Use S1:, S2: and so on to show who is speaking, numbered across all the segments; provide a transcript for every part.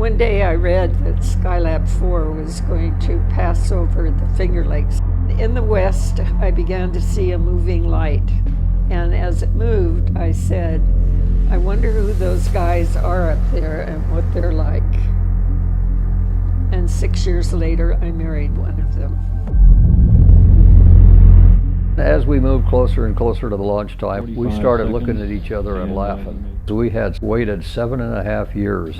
S1: One day I read that Skylab 4 was going to pass over the Finger Lakes. In the west, I began to see a moving light. And as it moved, I said, I wonder who those guys are up there and what they're like. And 6 years later, I married one of them.
S2: As we moved closer and closer to the launch time, we started looking at each other and laughing. We had waited 7.5 years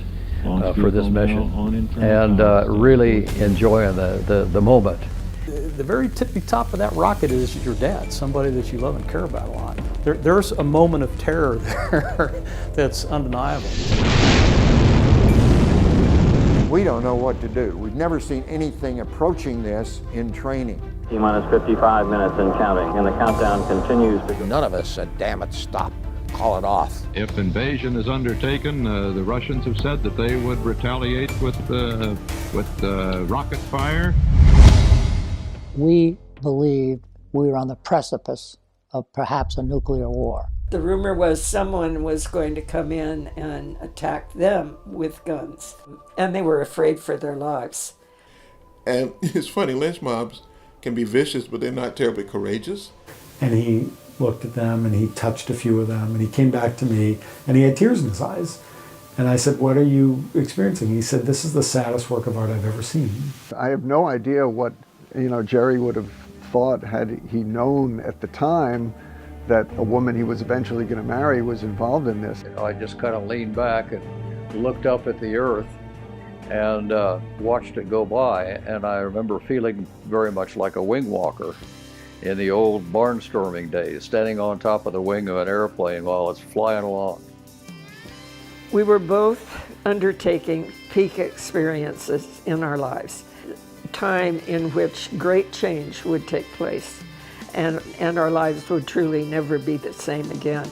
S2: for this mission and really enjoying the moment.
S3: The very tippy top of that rocket is your dad, somebody that you love and care about a lot. There's a moment of terror there that's undeniable.
S4: We don't know what to do. We've never seen anything approaching this in training.
S5: T-minus 55 minutes and counting, and the countdown continues.
S6: None of us said, damn it, stop, call it off.
S7: If invasion is undertaken, the Russians have said that they would retaliate with rocket fire.
S8: We believed we were on the precipice of perhaps a nuclear war.
S1: The rumor was someone was going to come in and attack them with guns, and they were afraid for their lives.
S9: And it's funny, lynch mobs can be vicious, but they're not terribly courageous.
S10: And he looked at them and he touched a few of them and he came back to me and he had tears in his eyes. And I said, what are you experiencing? He said, this is the saddest work of art I've ever seen.
S11: I have no idea what, Jerry would have thought had he known at the time that a woman he was eventually going to marry was involved in this.
S2: I just kind of leaned back and looked up at the earth and watched it go by, and I remember feeling very much like a wing walker in the old barnstorming days, standing on top of the wing of an airplane while it's flying along.
S1: We were both undertaking peak experiences in our lives, time in which great change would take place, and our lives would truly never be the same again.